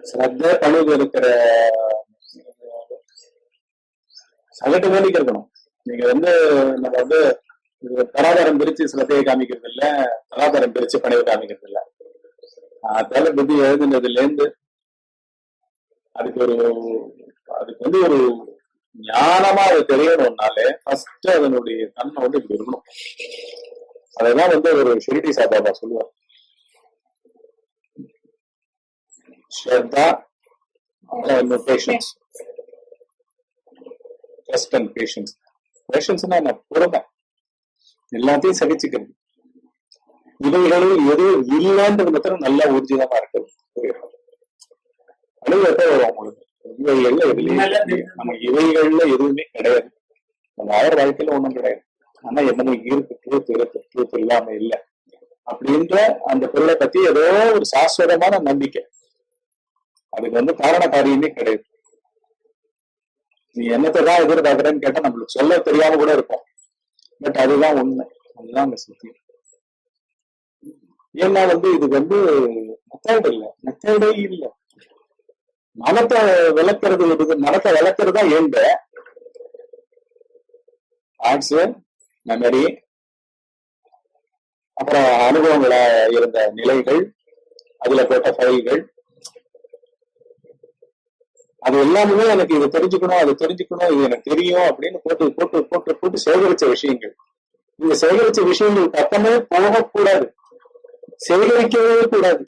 ஸ்ரத்த பணிவு இருக்கிற சகட்டு வேலைக்கு இருக்கணும். நீங்க நம்ம தராதரம் பிரிச்சு ஸ்ரத்தையை காமிக்கிறது இல்ல, தராதரம் பிரிச்சு பணிவை காமிக்கிறது இல்ல. அதனால புத்தி எழுதுனதுல இருந்து அதுக்கு ஒரு ஞானமா அது தெரியணும்னாலே ஃபர்ஸ்ட் அதனுடைய தன்மை இப்படி இருக்கணும். அதெல்லாம் ஒரு ஷிரடி சாபாபா சொல்லுவார். ஸ்ரத்தா, பேஷன்ஸ், ட்ரஸ்ட் அண்ட் பேஷன்ஸ். பேஷன்ஸ்னா என்ன? பொறுமை, எல்லாத்தையும் சகிச்சுக்கிறது. இவைகளில் எதுவும் இல்லைன்றது மாத்திரம் நல்லா ஊர்ஜிதமா இருக்கு. அனுபவத்தை வரும் உங்களுக்கு. இவைகள்ல இவைகள்ல எதுவுமே கிடையாது. நம்ம அவர் வாழ்க்கையில ஒண்ணும் கிடையாது. ஆனா என்னமோ ட்ரூத் இல்லாம இல்லை அப்படின்ற அந்த பொருளை பத்தி ஏதோ ஒரு சாஸ்வதமான நம்பிக்கை. அதுக்கு காரண காரியமே கிடையாது. நீ என்னத்தான் எதிர்பார்க்கிறேன்னு கேட்டா நம்மளுக்கு சொல்ல தெரியாம கூட இருக்கும். பட் அதுதான் உண்மை, அதுதான் அங்க சத்தியம். ஏன்னா இது மெத்தடே இல்லை. மனத்தை விளக்குறது மனத்தை விளக்குறதா ஏண்ட ஆர்ட்ஸ், மெமரி, அப்புறம் அனுபவங்களா இருந்த நிலைகள், அதுல போட்ட ஃபைல்கள், அது எல்லாமே எனக்கு இது தெரிஞ்சுக்கணும், அது தெரிஞ்சுக்கணும், இது எனக்கு தெரியும் அப்படின்னு போட்டு போட்டு போட்டு போட்டு சேகரிச்ச விஷயங்கள். இந்த சேகரிச்ச விஷயங்கள் பக்கமே போகக்கூடாது, சேகரிக்கவே கூடாது.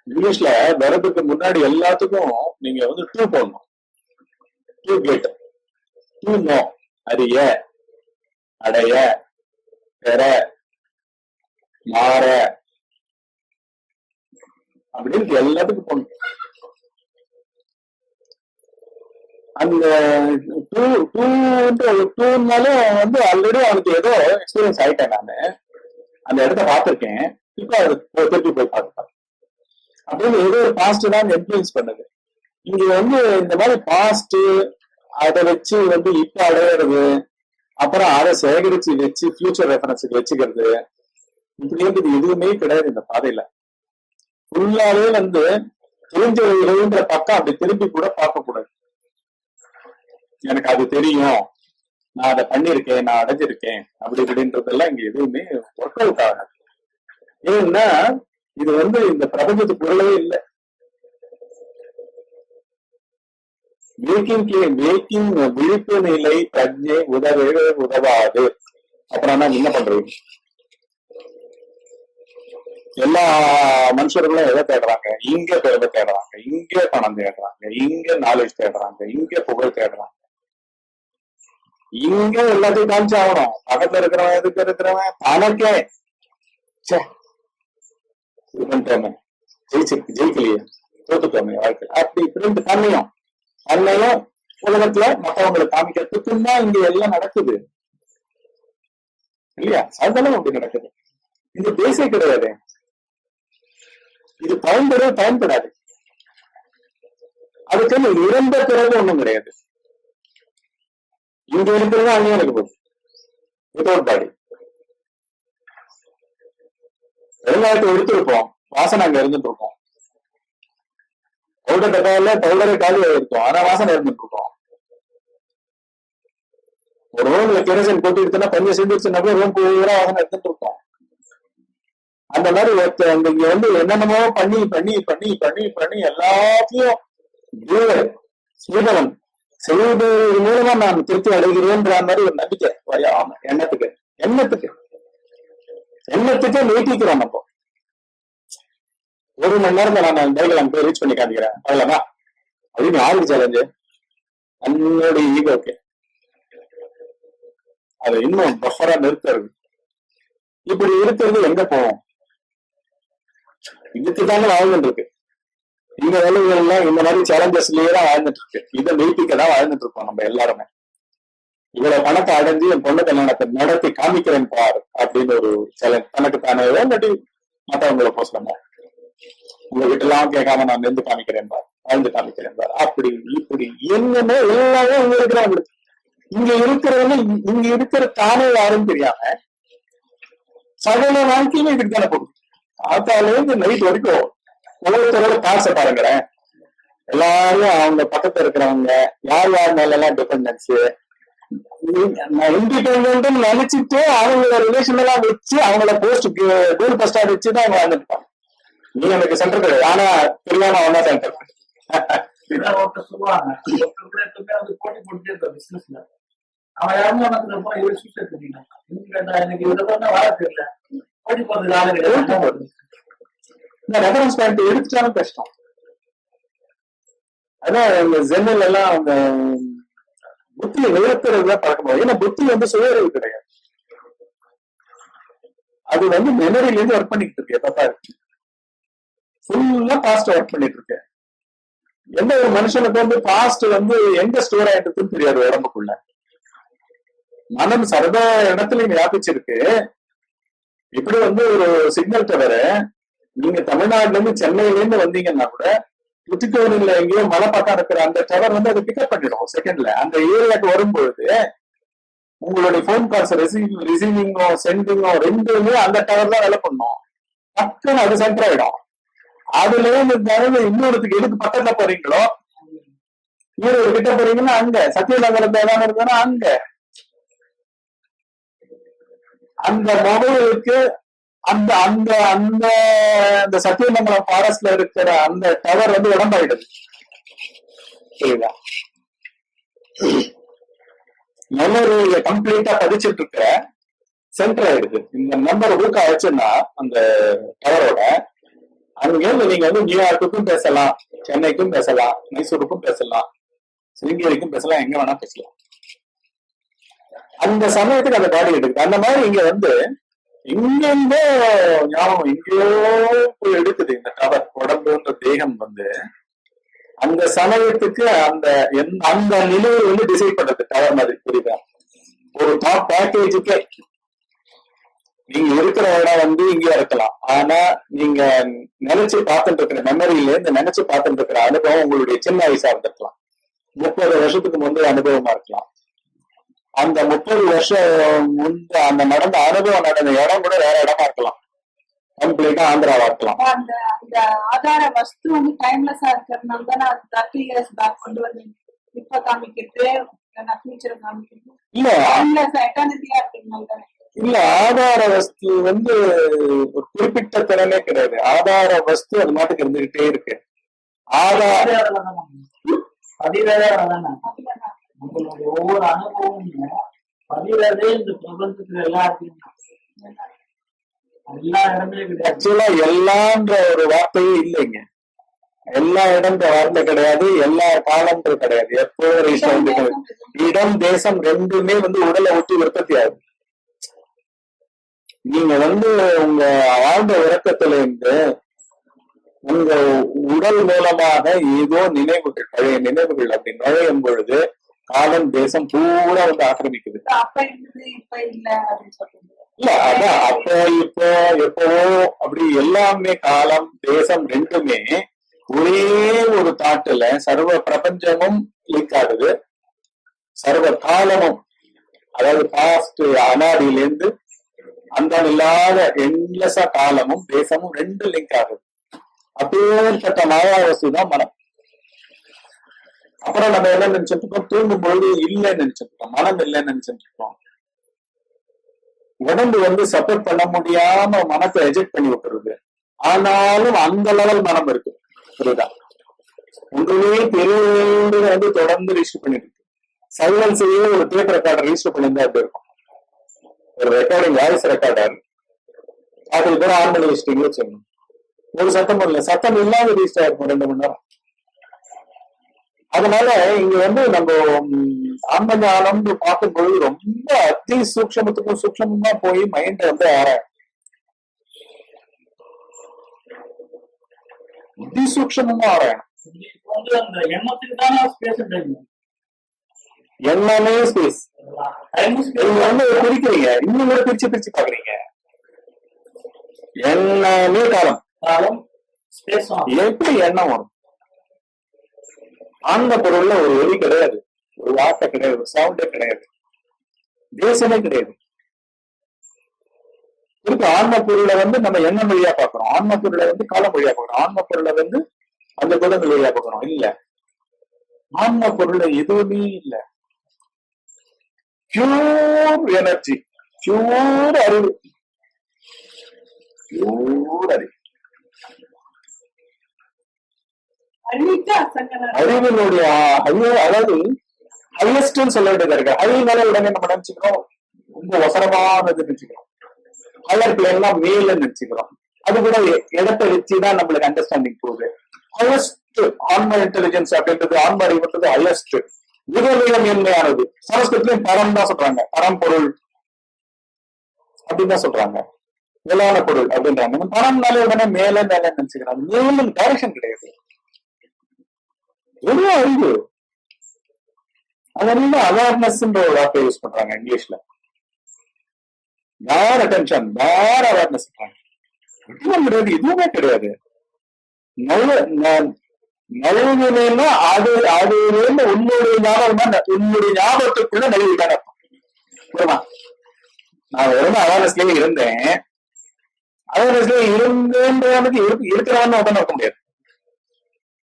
இங்கிலீஷ்ல வரதுக்கு முன்னாடி எல்லாத்துக்கும் நீங்க டூ போடணும். டூ கெட், டூ நோ, அறிய, அடைய, பெற, மாற அப்படின்னு எல்லாத்துக்கும் போடணும். அந்த டூனாலும் ஆல்ரெடி அவனுக்கு ஏதோ எக்ஸ்பீரியன்ஸ் ஆயிட்டேன். நானு அந்த இடத்த பார்த்திருக்கேன், இப்ப அது திருப்பி போய் பார்த்துப்பேன் அப்படின்னு ஏதோ ஒரு பாஸ்ட் தான் இன்ஃபுளுன்ஸ் பண்ணுது. இங்க இந்த மாதிரி பாஸ்ட் அதை வச்சு இப்ப அடையிறது, அப்புறம் அதை சேகரிச்சு வச்சு ஃபியூச்சர் ரெஃபரன்ஸுக்கு வச்சுக்கிறது, இப்படி எதுவுமே கிடையாது இந்த பாதையில. ஃபுல்லாவே தெரிஞ்ச பக்கம் அப்படி திரும்பி கூட பார்க்க கூடாது. எனக்கு அது தெரியும், நான் அதை பண்ணிருக்கேன், நான் அடைஞ்சிருக்கேன் அப்படி இப்படின்றதெல்லாம் இங்க எதுவுமே ஒர்க் அவுட் ஆகாது. ஏன்னா இது இந்த பிரபஞ்சத்துக்கு பொருளே இல்லை. மேக்கிங் விழிப்பு நிலை பிரஜை உதவாது. அப்புறம் என்ன பண்றீங்க? எல்லா மனுஷர்களும் எதை தேடுறாங்க? இங்க பெருமை தேடுறாங்க, இங்க பணம் தேடுறாங்க, இங்க நாலேஜ் தேடுறாங்க, இங்க புகழ் தேடுறாங்க. இங்க எல்லாத்தையும் காமிச்சு ஆகணும். பக்கத்துல இருக்கிறவன், எதுக்கு இருக்கிறவன், தனக்கே இது பண்ணிட்டோமே, ஜெயிக்கலையே, தோத்துட்டோமே வாழ்க்கை, அப்படி இப்படின்னு தன்னையும் உலகத்துல மற்றவங்களை காமிக்கிறதுக்கும் தான் இங்க எல்லாம் நடக்குது இல்லையா? அதெல்லாம் அப்படி நடக்குது. இது பேசே கிடையாது. இது பயன்படாது. அதுக்கு இறந்த பிறகு ஒண்ணும் கிடையாது. இங்க இருக்கிறது அங்கேயும் இருக்க போகுது, வித்தவுட் பாடி. வெங்காயத்தை எடுத்துருப்போம், வாசனை அங்க இருந்துட்டு இருக்கோம். பவுடர் டப்பால பவுடரை காலியா இருக்கும், ஆனா வாசனை இருந்துட்டு இருக்கோம். ஒரு ரூம்ல கெரசின் போட்டு எடுத்தோம்னா கொஞ்சம் செஞ்சிருச்சுன்னா ரூம் பூரா வாசனை எடுத்துட்டு இருக்கோம். அந்த மாதிரி இங்க என்னென்னமோ பண்ணி பண்ணி பண்ணி பண்ணி பண்ணி எல்லாத்தையும் செய்தவன் செய்வது மூலமா நான் திருப்தி அடைகிறேன்ற மாதிரி ஒரு நம்பிக்கை வயாம எண்ணத்துக்கு நீட்டிக்கிறோம். நம்ம 1 மணி நேரத்துல நான் பைக்ல போய் ரீச் பண்ணி காமிக்கிறேன் அவ்வளவுதான் அப்படின்னு யாருக்கு சேலஞ்சு? என்னோட ஈகோக்கு. அதை இன்னும் பஃபரா நிறுத்துறது. இப்படி இருக்கிறது எங்க போவோம்? இதுக்குதாங்க வாழ்ந்துட்டு இருக்கு. இந்த வேலைகள்லாம் இந்த மாதிரி சேலஞ்சஸ்லயே தான் வாழ்ந்துட்டு இருக்கு. இதை நீட்டிக்க தான் வாழ்ந்துட்டு இருக்கோம் நம்ம எல்லாருமே. இவ்வளவு பணத்தை அடைஞ்சு என் பொண்ணு கல்யாணத்தை நடத்தி காமிக்கிறேன் பார் அப்படின்னு ஒரு சேலஞ்ச். தனக்கு தானே இல்லாட்டி மற்றவங்களை போசலமா உங்க வீட்டுலாம் கேட்காம நான் நின்று காமிக்கிறேன் பார், வாழ்ந்து காமிக்கிறேன் பார், அப்படி இப்படி என்னமோ எல்லாமே இங்க இருக்கிறவங்களுக்கு. இங்க இருக்கிறவங்க இங்க இருக்கிற தானே யாரும் தெரியாம சகல வாழ்க்கையுமே இதுக்கு தானே போகுது. காத்தால இருந்து நைட் வரைக்கும் ஒவ்வொருத்தரோட காசை பாருங்களேன். எல்லாரும் அவங்க பக்கத்துல இருக்கிறவங்க யார் யார் மேல எல்லாம் டிபெண்டன்ஸ் இண்டிபெண்ட் நினைச்சிட்டு அவங்களோட ரிலேஷன் எல்லாம் வச்சு அவங்கள போஸ்ட் கோல் போஸ்டா வச்சுதான் அவங்க வாழ்ந்துட்டாங்க. நீ எனக்கு சென்டர் கிடையாது, ஆனா தெரியாம அவனா சென்டர். சொல்லுவாங்க போட்டி போட்டுட்டே இருக்க பிசினஸ்ல அவன் யாரும் எனக்கு இதுதான் வாழ தெரியல, போட்டி போறது ஆளு கிடையாது. இந்த ரெஃபரன்ஸ் பாயிண்ட் எடுத்துட்டாலும் கஷ்டம். அதான் இந்த ஜென்னல் எல்லாம் அந்த புத்தியை நிறுத்துறதுதான் பழக்கம். ஏன்னா புத்தி வந்து சுயறிவு கிடையாது, அது வந்து மெமரியில இருந்து ஒர்க் பண்ணிட்டு இருக்கு. எப்பப்பா இருக்கு ஃபுல்லா பாஸ்ட் ஒர்க் பண்ணிட்டு இருக்கு. எந்த ஒரு மனுஷனுக்கு வந்து பாஸ்ட் வந்து எங்க ஸ்டோர் ஆயிட்டு இருக்குன்னு தெரியாது. உடம்புக்குள்ள மனம் சர்வ இடத்துலயும் வியாபிச்சிருக்கு. இப்படி வந்து ஒரு சிக்னல் தவிர நீங்க தமிழ்நாட்டுல இருந்து சென்னையில இருந்து வந்தீங்கன்னா கூட புத்திக்கோனில எங்கேயோ மலை பக்கம் இருக்கிற அந்த டவர் வந்து அதை பிக்கப் பண்ணிடும் செகண்ட்ல. அந்த ஏரியாவுக்கு வரும்பொழுது உங்களுடைய போன் கால்ஸ் ரிசீவிங்கோ சென்டிங்கோ ரெண்டுமே அந்த டவர் தான் வேலை பண்ணும். டக்குன்னு அது சென்டர் ஆயிடும். அதுல இருந்து இன்னொருத்துக்கு எதுக்கு பக்கத்துல போறீங்களோ, ஈரோடு கிட்ட போறீங்கன்னா அங்க, சத்தியநகரத்துல ஏதாவது இருந்தா அங்க, அந்த மொபைலுக்கு அந்த அந்த அந்த அந்த சத்தியமங்கலம் ஃபாரஸ்ட்ல இருக்கிற அந்த டவர் வந்து உடம்பாயிடுது. சரிங்களா? மெமரியில கம்ப்ளீட்டா பதிச்சுட்டு இருக்கிற சென்டர் ஆயிடுது. இந்த நம்பர் ஊக்க ஆச்சுன்னா அந்த டவரோட அங்கிருந்து நீங்க வந்து நியூயார்க்குக்கும் பேசலாம், சென்னைக்கும் பேசலாம், மைசூருக்கும் பேசலாம், சிருங்கேரிக்கும் பேசலாம், எங்க வேணா பேசலாம். அந்த சமயத்துக்கு அந்த பாடி எடுக்குது. அந்த மாதிரி இங்க வந்து இங்கிருந்தோ ஞாபகம் எங்கேயோ போய் எடுக்குது இந்த டவர். உடம்புன்ற தேகம் வந்து அந்த சமயத்துக்கு அந்த அந்த நிலையை வந்து டிசைட் பண்றது டவர் மாதிரி. புரியுதா? ஒரு டாப் பேக்கேஜுக்கு நீங்க இருக்கிற இடம் வந்து இங்கேயா இருக்கலாம், ஆனா நீங்க நினைச்சு பார்த்துட்டு இருக்கிற மெமரியில இருந்து நினைச்சு பார்த்துட்டு இருக்கிற அனுபவம் உங்களுடைய சின்ன வயசா இருந்திருக்கலாம், 30 வருஷத்துக்கு முந்தைய அனுபவமா இருக்கலாம். அந்த 30 வருஷம் முன்பு அந்த நடந்த அனுபவம் நடந்த இடம் கூட வேற இடமா இருக்கலாம், கம்ப்ளீட்டா ஆந்திராவா இருக்கலாம். அந்த ஆதார வஸ்து வந்து டைம்லெஸ்ஸா இருக்கிறதுனால தான் நான் 30 years பேக் கொண்டு வந்தேன். இப்ப காமிக்கிறது ஃபியூச்சர் காமிக்கிறது இல்ல, டைம்லெஸ் எட்டர்னிட்டியா இருக்கிறதுனால தானே. இல்ல, ஆதார வஸ்து வந்து ஒரு குறிப்பிட்ட திறனே கிடையாது. ஆதார வஸ்து அது மாட்டுக்கு இருந்துகிட்டே இருக்கு. நம்மளுடைய ஒவ்வொரு அனுபவமும் பதிவே இந்த பிரபஞ்சத்துல எல்லாத்தையும் எல்லா இடமே ஆக்சுவலா எல்லான்ற ஒரு வார்த்தையே இல்லைங்க. எல்லா இடம்ன்ற வார்த்தை கிடையாது, எல்லா காலம்ன்றது கிடையாது. எப்போ இடம் தேசம் ரெண்டுமே வந்து உடலை ஒட்டி உற்பத்தி ஆகுது. நீங்க வந்து உங்க ஆழ்ந்த உறக்கத்துல இருந்து உங்க உடல் மூலமாக ஏதோ நினைவுகள், பழைய நினைவுகள் அப்படி நுழையும் பொழுது காலம் தேசம் பூரா வந்து ஆக்கிரமிக்குது. இல்ல, அதான் அப்ப இப்போ எப்பவோ அப்படி எல்லாமே காலம் தேசம் ரெண்டுமே ஒரே ஒரு தாட்டுல சர்வ பிரபஞ்சமும் லிங்க் ஆகுது, சர்வ காலமும், அதாவது பாஸ்ட் அனாதியிலேருந்து அந்த இல்லாத என்லெஸ்ஸா காலமும் தேசமும் ரெண்டு லிங்க் ஆகுது. அப்பேற்பட்ட மாயாவஸ்து தான் மனம். அப்புறம் நம்ம என்ன நினைச்சிட்டு இருக்கோம், தூங்கும் பொழுது இல்லைன்னு நினைச்சிட்டு இருக்கோம், மனம் இல்லைன்னு நினைச்சிட்டு இருக்கோம். உடம்பு வந்து சப்போர்ட் பண்ண முடியாம மனத்தை எஜெக்ட் பண்ணி விட்டுருது. ஆனாலும் அந்த லெவல் மனம் இருக்கு. புரியுதா? ஒன்றுமே பெரிய வந்து தொடர்ந்து ரிஜிஸ்டர் பண்ணிட்டு இருக்கு. சைலன்ஸையே ஒரு டேப் ரெக்கார்டர் ரிஜிஸ்டர் பண்ணியிருந்தா அப்படி இருக்கும். ஒரு ரெக்கார்டிங் வாய்ஸ் ரெக்கார்டர் அதுக்கு பேர் ஆன் பண்ணி வச்சுட்டீங்கன்னு வச்சுக்கணும், ஒரு சத்தம் இல்லை, சத்தம் இல்லாத ரிஜிஸ்டர் ஆயிருக்கும் 2 மணி நேரம். அதனால இங்க வந்து நம்ம ஆன்ம ஞானம்னு பார்க்கும்போது ரொம்ப அதி சூக்ஷமத்துக்கும் சூக்ஷமா போய் மைண்ட் வந்து அதி சூக்ஷமா ஆராயணும். எண்ணமே ஸ்பேஸ். நீங்க வந்து குறிக்கிறீங்க, இன்னும் கூட பிரிச்சு பிரிச்சு பாக்குறீங்க. எண்ணமே காலம், காலம் ஸ்பேஸ். எப்படி எண்ணம் வரும்? அந்த பொருள்ல ஒரு ஒலி கிடையாது, ஒரு வார்த்தை கிடையாது, ஒரு சவுண்டே கிடையாது, தேசமே கிடையாது. எதுக்கு ஆன்ம பொருளை வந்து நம்ம எண்ணம் வழியா பாக்குறோம், ஆன்ம பொருளை வந்து காலம் வழியா பாக்குறோம், ஆன்ம பொருளை வந்து அந்த குணங்கள் வழியா பாக்குறோம்? இல்ல, ஆன்ம பொருளை எதுவுமே இல்ல, பியூர் எனர்ஜி, பியூர் அறிவு, பியூர் அறிவு. அறிவினுடைய அதாவது ஹையஸ்ட் சொல்ல வேண்டியதா இருக்கு. ஹைனால உடனே நம்ம நினைச்சுக்கிறோம் ரொம்ப வசனமானது நினைச்சுக்கிறோம், ஹையர் பிளேன்லாம் மேல நினைச்சுக்கிறோம். அது கூட இடத்தை வச்சுதான் நம்மளுக்கு அண்டர்ஸ்டாண்டிங் போகுது. ஹையஸ்ட் ஆன்ம இன்டெலிஜென்ஸ் அப்படின்றது, ஆன்ம அறிவுன்றது ஹையஸ்ட், மிக மிக மேன்மையானது. சமஸ்கிருத்திலையும் பரம் தான் சொல்றாங்க, பரம்பொருள் அப்படின்னு தான் சொல்றாங்க, மேலான பொருள் அப்படின்றாங்க. பரம்னாலே உடனே மேல மேல நினைச்சுக்கிறாங்க. மேலும் டைரக்ஷன் கிடையாது, வெறும் அறிவு. அதனால அவேர்னஸ் ஒரு வார்த்தை யூஸ் பண்றாங்க இங்கிலீஷ்ல. வேற அட்டென்ஷன், வேற அவேர்னஸ் கிடையாது, எதுவுமே கிடையாது. நழுவினா அது உன்னுடைய ஞாபகம், உன்னுடைய ஞாபகத்துக்குள்ள நழுவிட்டான புரியுமா? நான் வெறும் அவேர்னஸ்லயே இருந்தேன், அவேர்னஸ்லயே இருந்தேன்றவனுக்கு இருக்கிறவன்னு உடனே இருக்க முடியாது.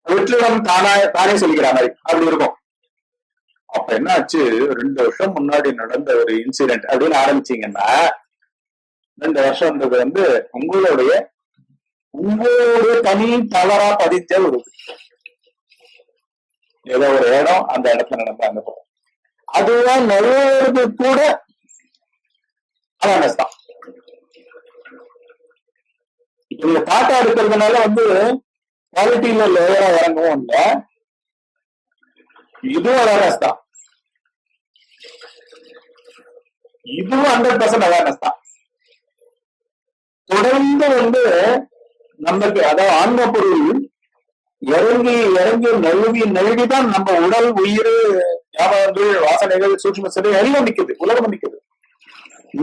வெற்றிடம் தானே சொல்லிக்கிற மாதிரி அப்படி இருக்கும். அப்ப என்ன ஆச்சு, 2 வருஷம் முன்னாடி நடந்த ஒரு இன்சிடென்ட் அப்படின்னு ஆரம்பிச்சீங்கன்னா, 2 வருஷம்ன்றது வந்து உங்களுடைய தனி தவறா பதித்த ஒரு ஏதோ ஒரு இடம், அந்த இடத்துல நடந்த அந்த போகும். அதுதான் நழுவுறது கூட அவேர்னஸ் தான். இப்ப நீங்க பாட்டா இருக்கிறதுனால வந்து குவாலிட்டியில லேயரா இறங்கவும் இல்லை, இதுவும் அவேர்னஸ் தான், இதுவும் 100% அவேர்னஸ் தான். தொடர்ந்து வந்து நமக்கு அதாவது ஆன்ம பொருள் இறங்கி நழுவிதான் நம்ம உடல், உயிர், ஞாபகங்கள், வாசனைகள், சூட்சும சரி எல்லாம் நிக்குது, உலகம் நிக்குது.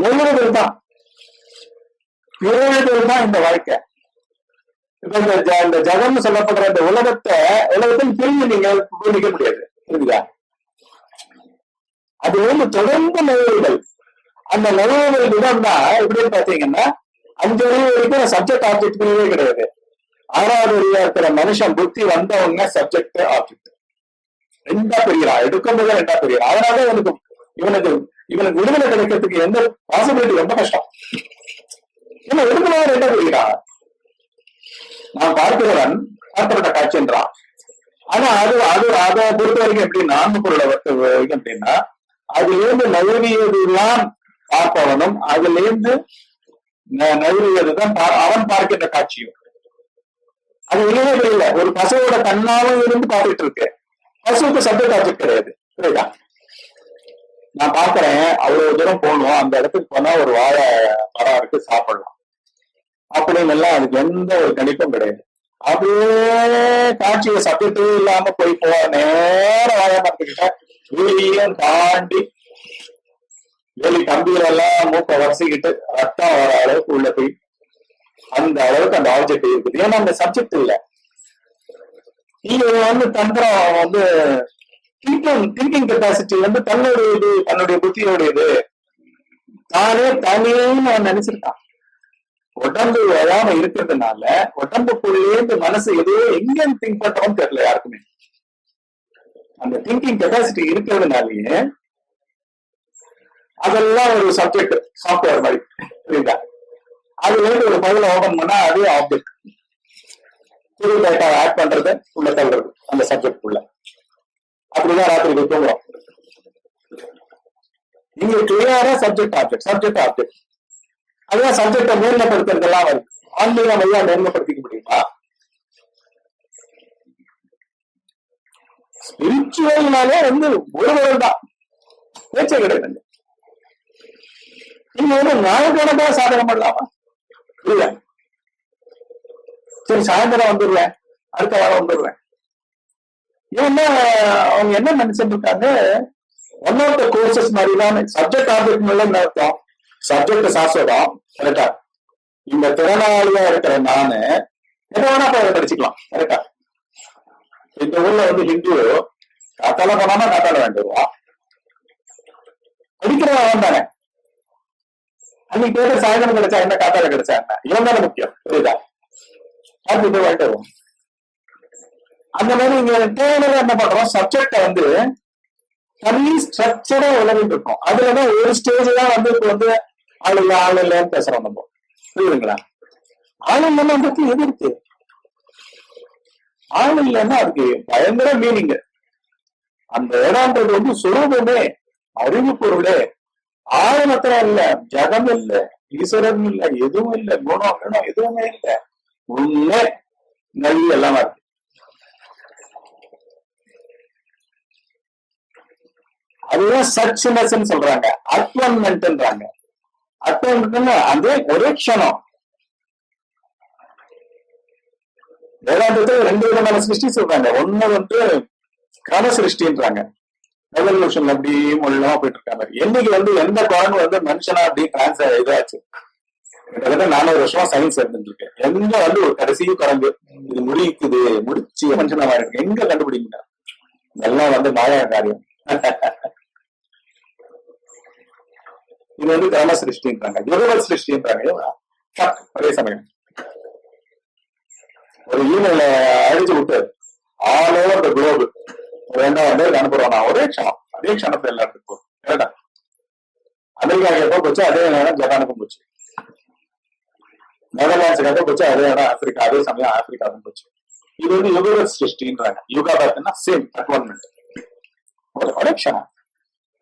நழுவுதல் தான், பிறகுதல் தான் இந்த வாழ்க்கை. இப்ப இந்த ஜகம்னு சொல்லப்படுற இந்த உலகத்தில் பிரிஞ்சு நீங்க நிக்க முடியாது, புரியுதா? அது வந்து தொடர்ந்து நழுவுதல். அந்த நழுவுதல் விதம் தான் எப்படின்னு பாத்தீங்கன்னா, 5 அறிவு வரைக்கும் சப்ஜெக்ட் ஆப்ஜெக்ட் கிடையாது. 6வது அறிவா இருக்கிற மனுஷன் புத்தி வந்தவங்க சப்ஜெக்ட் ஆப்ஜெக்ட் ரெண்டா பிரிகிறான், எடுக்கும்போது ரெண்டா பிரிகிறான். அதனால இவனுக்கு விடுதலை கிடைக்கிறதுக்கு எந்த பாசிபிலிட்டி ரொம்ப கஷ்டம். ஏன்னா எடுக்கும்போது ரெண்டா பிரிகிறான். நான் பார்க்கிறவன் பார்க்கப்பட்ட காட்சின்றான். ஆனா அதை பொறுத்த வரைக்கும் எப்படின்னா, ஆன்ம பொருளை வரைக்கும் எப்படின்னா, அதுல இருந்து நழுவியதுதான் பார்ப்பவனும், அதுல இருந்து நழுவியதுதான் அவன் பார்க்கின்ற காட்சியும். அது இல்லவே இல்லை. ஒரு பசுவோட கண்ணாவும் இருந்து பார்த்துட்டு இருக்கு, பசுவுக்கு சப்ஜெக்ட் ஆப்ஜெக்ட் கிடையாது, புரியுதா? நான் பாக்குறேன், அவ்வளவு தூரம் போகணும், அந்த இடத்துக்கு போனா ஒரு வாழை மரம் இருக்கு, சாப்பிடலாம் அப்படின்னு எல்லாம் அதுக்கு எந்த ஒரு கணிப்பும் கிடையாது. அப்படியே காட்சியை சப்ஜெக்டே இல்லாம போய் நேர வாழை மரத்துக்கிட்ட வெளியும் தாண்டி வெளி கம்பியிலெல்லாம் மூக்க வரிசைக்கிட்டு ரத்தம் வர அளவுக்கு உள்ள போய் அந்த அளவுக்கு அந்த ஆப்ஜெக்ட் இருக்குது. ஏன்னா அந்த சப்ஜெக்ட் இல்ல. நீங்க வந்து தந்திரம் வந்து திங்கிங் கெப்பாசிட்டி வந்து தன்னுடைய புத்தியோடையது, தானே தனியேன்னு அவன் நினைச்சிருக்கான். உடம்பு வராம இருக்கிறதுனால உடம்புக்குள்ளேந்து மனசு எதுவோ எங்க திங்க் பண்றோம்னு தெரியல யாருக்குமே. அந்த திங்கிங் கெப்பாசிட்டி இருக்கிறதுனாலயே அதெல்லாம் ஒரு சப்ஜெக்ட் சாஃப்ட்வேர் மாதிரி, புரியுதா? அதுல இருந்து ஒரு ஃபைல ஓபன் பண்ணா அது ஆப்ஜெக்ட், புது டேட்டா ஆட் பண்றது உள்ள தள்ளுறது அந்த சப்ஜெக்ட் உள்ள. அப்படிதான் ராத்திரி தூங்குறோம். நீங்க கிளியரா சப்ஜெக்ட் ஆப்ஜெக்ட் அதுதான் சப்ஜெக்டை மேன்மைப்படுத்துறதெல்லாம் வருது. ஆன்மீகம் எல்லாம் மேன்மைப்படுத்திக்க முடியுமா? ஸ்பிரிச்சுவல்னாலே வந்து ஒருவரும் தான், பேச்சே கிடையாது. நீங்க வந்து நாளுக்கணக்கா சாதனை பண்ணலாமா? இல்ல, சரி சாயந்தரம் வந்துடுவேன், அடுத்த வாரம் வந்துடுவேன். ஏன்னா அவங்க என்ன நினைச்சிட்டு இருக்காங்க, ஒன் ஆஃப் த கோர்சஸ் மாதிரிதான் சப்ஜெக்ட் ஆப்ஜெக்ட் மேல அர்த்தம். சப்ஜெக்ட் சாஸ்வதம், கரெக்டா? இந்த திறனாளியா இருக்கிற நானு எதை வேணா போய் படிச்சுக்கலாம், கரெக்டா? இந்த ஊர்ல வந்து ஹிந்து காத்தால போனாம காத்தால வேண்டுவான், படிக்கிறவன் அவன் தானே. அன்னைக்கு பேப்பர் சாயந்தரம் கிடைச்சா என்ன, காத்தால கிடைச்சா என்ன, இவன் தானே முக்கியம். புரியுதா? அது போய் வாங்கிட்டு வரும். அந்த மாதிரி இங்க தேவையில என்ன பண்றோம், சப்ஜெக்ட வந்து தனி ஸ்ட்ரக்சரா உலகிட்டு இருக்கும். அதுலதான் ஒரு ஸ்டேஜ் தான் வந்து இப்ப வந்து ஆள் இல்லைன்னு பேசுறோம் நம்ம. புரியுதுங்களா? ஆள் இல்லைன்னா அந்த இடத்துல எது இருக்கு? ஆள் இல்லைன்னா அதுக்கு பயங்கர மீனிங். அந்த இடம்ன்றது வந்து சுரூபமே, அறிவு பொருளே. ஆள் மாத்திரம் இல்ல, ஜகம் இல்ல, ஈஸ்வரன் இல்ல, எதுவும் இல்ல, குணம் எதுவுமே இல்ல, உண்மை நல்வி எல்லாம் இருக்கு. அதுதான் சச்சினஸ் சொல்றாங்க, அட்வன்மெண்ட்ன்றாங்க. அட்வன்மெண்ட் அதே ஒரே க்ஷணம். வேதாந்தத்துல 2 விதமான சிருஷ்டி சொல்றாங்க. ஒண்ணு வந்து கன சிருஷ்டின்றாங்க, ரெவல்யூஷன் அப்படி மொழியமா போயிட்டு இருக்காங்க. என்னைக்கு வந்து எந்த குரங்கு வந்து மனுஷனா அப்படி டிரான்ஸ்ஃபர் இதாச்சு, கிட்டத்தட்ட 400 வருஷமா சயின்ஸ் இருந்துட்டு இருக்கு. எங்க வந்து ஒரு கடைசி குரங்கு இது முடிக்குது, முடிச்சு மனுஷனா இருக்கு, எங்க கண்டுபிடிங்க? எல்லாம் வந்து மாயா காரியம். இது வந்து கன சிருஷ்டின்றாங்க, யுகவல் சிருஷ்டின்றாங்க. ஒரே சமயம் ஒரு ஈமெயில அழிச்சு விட்டு ஆல் ஓவர் த குளோபு 2000 பேருக்கு அனுப்புறோம் ஒரே க்ஷணம். அதே க்ஷணத்துல எல்லாத்துக்கும் கரெக்டா. அமெரிக்காவுக்கு எப்போ போச்சு அதே நேரம் ஜப்பானுக்கும் போச்சு, நெதர்லாண்ட்ஸுக்கு எப்போ போச்சு அதே நேரம் ஆப்பிரிக்கா, அதே சமயம் ஆப்பிரிக்காவுக்கும் போச்சு. இது வந்து யுகவல் சிருஷ்டின்றாங்க. யுகா பார்த்தீங்கன்னா சேம் அட்வான்மெண்ட், ஒரே க்ஷணம்.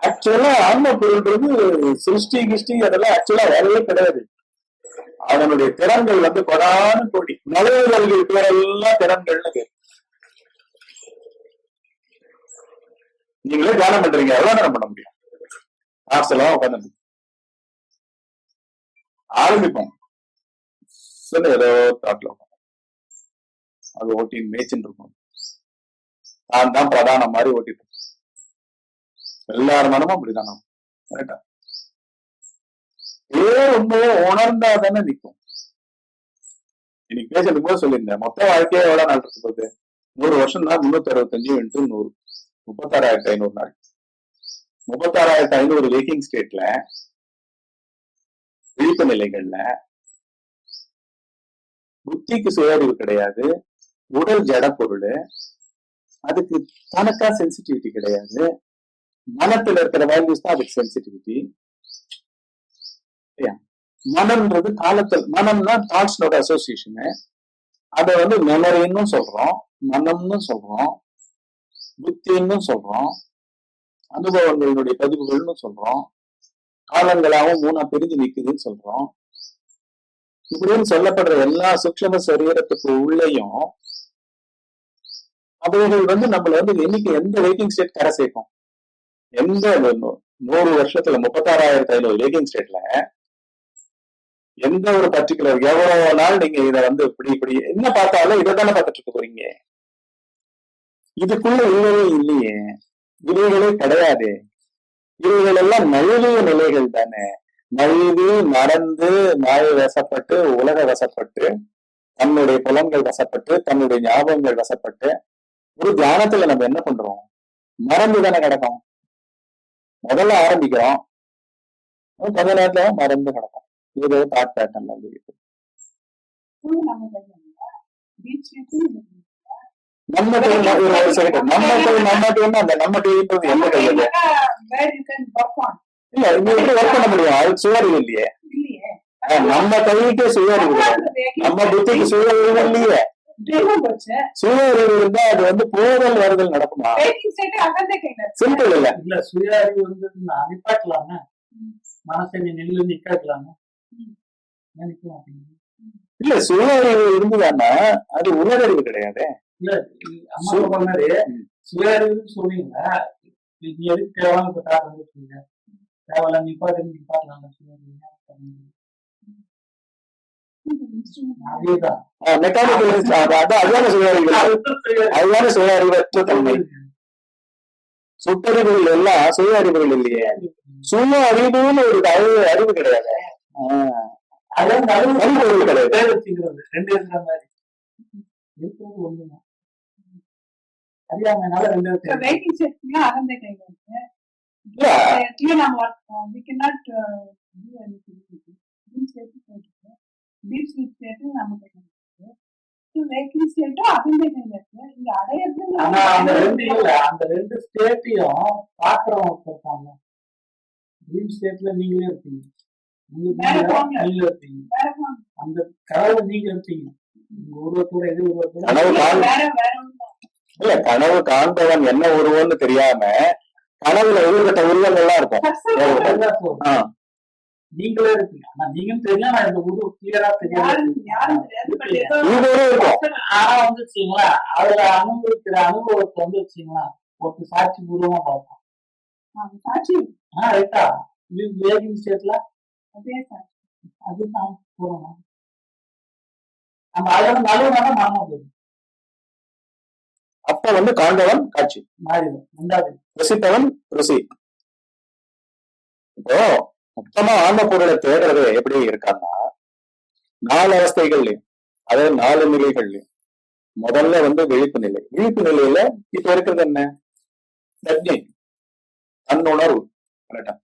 ஆக்சுவலா ஆன்ம பொருள்ன்றது சிருஷ்டி கிருஷ்டி அதெல்லாம் ஆக்சுவலா வேலையே கிடையாது. அவனுடைய திறன்கள் வந்து கொடான கோடி, நுழைவுகள் பேரெல்லாம் திறன்கள்னு பேர். நீங்களே தியானம் பண்றீங்க, எவ்வளவு நேரம் பண்ண முடியும்? ஆர்ட்ஸ்லாம் உட்காந்து ஆரம்பிப்போம், ஏதோ தாட்ல அது ஓட்டி மேய்ச்சின்னு இருக்கும். நான் தான் பிரதான மாதிரி ஓட்டிட்டு எல்லாரும் மனமும் அப்படிதான். கரெக்டா? உண்மையை உணர்ந்தாதானே நிற்கும். இன்னைக்கு பேசுறதுக்கு போது சொல்லியிருந்தேன், மொத்த வாழ்க்கையே எவ்வளவு நாள் இருக்கு போகுது? 100 வருஷம் தான். 365 × 100 36,500 நாள். 36,500 வேக்கிங் ஸ்டேட்ல, விழிப்பு நிலைகள்ல புத்திக்கு சுயறிவு கிடையாது, உடல் ஜட பொருள், அதுக்கு தனக்கா சென்சிட்டிவிட்டி கிடையாது, மனத்துல இருக்கிற வேல்யூஸ் தான் அதுக்கு சென்சிட்டிவிட்டி. மனம்ன்றது காலத்தில், மனம்னா தாட்ஸ்னோட அசோசியேஷனு, அதை வந்து மெமரின்னு சொல்றோம், மனம்னு சொல்றோம், புத்தின்னு சொல்றோம், அனுபவங்களுடைய பதிவுகள்னு சொல்றோம், காலங்களாகவும் 3ஆ பிரிஞ்சு நிக்குதுன்னு சொல்றோம். இப்படின்னு சொல்லப்படுற எல்லா சூக்ஷ்ம சரீரத்துக்கு உள்ளேயும் அவைகள் வந்து நம்மள வந்து என்னைக்கு எந்த வேக்கிங் ஸ்டேட் கரை சேர்க்கும்? எந்த 100 வருஷத்துல 36,500 வேக்கிங் ஸ்டேட்ல எந்த ஒரு பர்டிகுலர் எவ்வளவு நாள் நீங்க இதை வந்து இப்படி என்ன பார்த்தாலும் இதை தானே பார்த்துட்டு இருக்க போறீங்க. இதுக்குள்ள இல்லவே இல்லையே, இவைகளே கிடையாது. இவைகள் எல்லாம் நழுவிய நிலைகள் தானே. நழுவி நடந்து நாயை வசப்பட்டு, உலக வசப்பட்டு, தன்னுடைய புலன்கள் வசப்பட்டு, தன்னுடைய ஞாபகங்கள் வசப்பட்டு, ஒரு தியானத்துல நம்ம என்ன பண்றோம்? மறந்து தானே கிடக்கும். முதல்ல ஆரம்பிக்கிறோம், கொஞ்ச நேரத்துல மறந்து கிடக்கும். இது தாட் பேட்டர்ன் இருக்கு. நம்ம இல்ல இங்க எப்படி ஒர்க் பண்ண முடியும்? அது சுயறிவு இல்லையே. நம்ம கைக்கு சுயறிவு கிடையாது, நம்ம புத்திக்கு சுயறிவு இல்லையே. சுயறிவு இருந்தா அது வந்து போதல் வருதல் நடக்குமா? சிம்பிள் இல்ல. இல்ல சுயறிவு வந்து நிப்பாட்டலாம, மனசை நெல்லு நிக்காட்டலாம. இல்ல சுயறிவு இருந்துதானா அது உலகறிவு கிடையாது. இல்ல அம்மா சொல்ற மாதிரி சுயறிவுன்னு சொன்னீங்க, நீங்க எதுக்கு தேவையான வந்துருக்கீங்க? தேவையில்ல நிப்பாட்டலாம். அதுதான சுயறிவற்ற தன்மை. சுட்டறிவுகள் எல்லாம் சுய அறிவுகள் இல்லையே. சுய அறிவுன்னு ஒரு அறிவு கிடையாது, அறிவுகள் கிடையாது. ரெண்டு இருக்கிற மாதிரி இருக்கிறது ஒண்ணுதான். அறியாமனால ரெண்டு இது எனக்கு இருக்குது. இதுன்னு சேர்த்து போட்டுருக்கேன். டீப் ஸ்லீப் ஸ்டேட்டும் நம்ம கையில இருக்கு. வேக்கிங் ஸ்டேட்டும் அவங்க கையில இருக்கு. இங்க ஆனா அந்த ரெண்டு அடையிறது இல்ல, அந்த ரெண்டு ஸ்டேட்டையும் பாக்குறவங்க இருப்பாங்க. ட்ரீம் ஸ்டேட்ல நீங்களே இருப்பீங்க, நீங்களே இருப்பீங்க, வேற போங்க. அந்த கனவு நீங்க இருப்பீங்க. உங்க உருவத்தோட எது உருவத்தோட கனவு காண் வேற வேற ஒண்ணும் இல்ல, கனவு காண்பவன் என்ன உருவம்னு தெரியாம கனவுல ஊர்கட்ட உருவங்கள்லாம் இருக்கும். அதுதான் சொல்றேன். ஆ, நீங்களே இருப்பீங்க. ஆனா நீங்களும் தெரியும், நான் இந்த உருவம் கிளியரா தெரியாது. யாரும் தெரியாது. பட் ஏதோ இது ஒரு இருக்கும். ஆனா வந்து வச்சுங்களா, அதுல அனுபவிக்கிற அனுபவத்தை வந்து வச்சுங்களா, ஒரு சாட்சி பூர்வமா பார்ப்போம். சாட்சி ரைட்டா, வேகிங் ஸ்டேட்ல அதே சாட்சி. அதுதான் பூர்வம். நம்ம அதோட நடுவுனால மாறணும் போகுது, அப்ப வந்து காண்பவன் காட்சி, மாறிடும். ரெண்டாவது ருசித்தவன் ருசி. இப்போ மொத்தமா ஆன்ம பொருளை தேடுறது எப்படி இருக்கான்னா 4 அவஸ்தைகள்லயும், அதாவது 4 நிலைகள்லயும். முதல்ல வந்து விழிப்பு நிலை. விழிப்பு நிலையில இப்ப இருக்கிறது என்ன? பிரஜை, தன்னுணர்வு. கரெக்டா?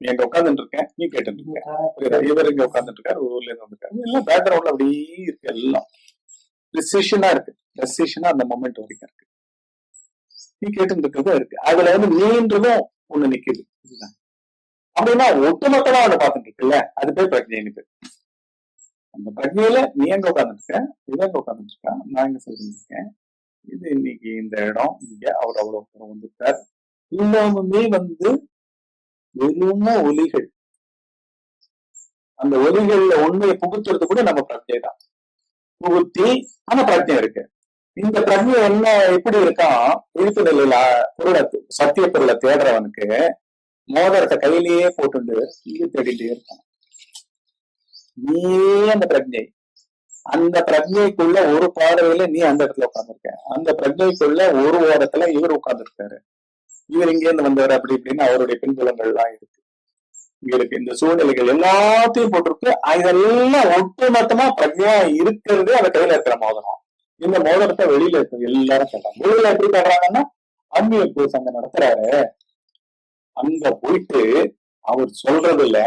நீ எங்க உட்கார்ந்துட்டு இருக்கேன், நீ கேட்டுட்டு இருக்க, இவர் இங்க உட்கார்ந்துட்டு இருக்காரு, ஊர்ல இருந்து வந்திருக்காரு, எல்லாம் பேக்ரவுண்ட்ல அப்படியே இருக்கு, எல்லாம் ப்ரிசிஷனா இருக்கு. ப்ரிசிஷனா அந்த மொமெண்ட் வரைக்கும் இருக்கு. நீ கேட்டு இருக்கிறதும் இருக்கு. அதுல வந்து நீன்றதும் ஒண்ணு நிக்குது. அப்படின்னா ஒட்டுமொத்தமா ஒண்ணு பார்த்துட்டு இருக்குல்ல, அது பேர் பிரஜைன்னு பேர். அந்த பிரஜையில நீ எங்க உட்காந்துட்டு இருக்க, இவன் எங்க உட்காந்துட்டு இருக்கா, நான் எங்க சொல்லிட்டு இருக்கேன், இது இன்னைக்கு இந்த இடம், இங்க அவர் அவ்வளவு வந்திருக்கார். எல்லாமே வந்து வெறும் ஒலிகள். அந்த ஒலிகள்ல உண்மையை புகுத்துறது கூட நம்ம பிரஜை தான். புகுத்தி அந்த பிரஜை இருக்கு. இந்த பிரஜை என்ன எப்படி இருக்கான்? விழிப்பு நிலையில பொருளை, சத்திய பொருளை தேடுறவனுக்கு மோதிரத்தை கையிலேயே போட்டு இது தேடிட்டே இருக்கான். நீயே அந்த பிரஜை. அந்த பிரஜைக்குள்ள ஒரு பார்வையில நீ அந்த இடத்துல உட்கார்ந்துருக்க. அந்த பிரஜைக்குள்ள ஒரு ஓரத்துல இவர் உட்கார்ந்துருக்காரு. இவர் இங்க இருந்து வந்தவர், அப்படி இப்படின்னு அவருடைய பின்புலங்கள் எல்லாம் இருக்கு. இவருக்கு இந்த சூழ்நிலைகள் எல்லாத்தையும் போட்டிருக்கு. இதெல்லாம் ஒட்டுமொத்தமா பிரஜையா இருக்கிறது அந்த கையில இருக்கிற மோதிரம். இந்த மோதிரத்தை வெளியில இருக்க எல்லாரும் சொல்றாங்க. வெளியில எப்படி சொல்றாங்கன்னா, ஆன்மீக கோர்ஸ் அங்க நடத்துறாரு, அங்க போயிட்டு அவர் சொல்றது இல்ல,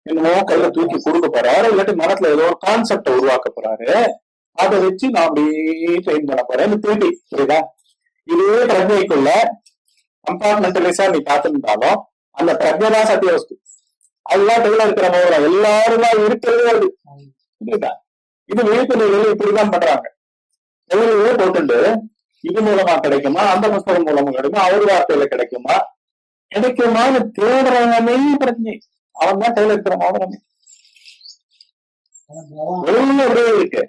என்னமோ கையில தூக்கி கொடுக்க போறாரு, இல்லாட்டி மனசுல ஏதோ ஒரு கான்செப்ட உருவாக்க போறாரு, அதை வச்சு நான் அப்படியே ட்ரெயின் பண்ண போறேன் திருப்பி. புரியுதா? இதே பிரஜைக்குள்ள கம்பார்ட்மெண்டலைஸா நீ பார்த்துட்டாலும் அந்த பிரஜை தான் சத்திய வஸ்து. அதுதான் கையில இருக்கிற மோதிரம், எல்லாருமா இருக்கிறதே அது. புரியுதா? இது விழிப்பு நிலையில இப்படிதான் பண்றாங்க. கையிலேயே போட்டுண்டு இது மூலமா கிடைக்குமா, அந்த புத்தகம் மூலமா கிடைக்குமா, அவர் வார்த்தையில கிடைக்குமா, கிடைக்குமான்னு தேடுறவனே பிரச்சனை. அவன் தான் கையில இருக்கிற மோதிரமே. அப்படியே இருக்கு.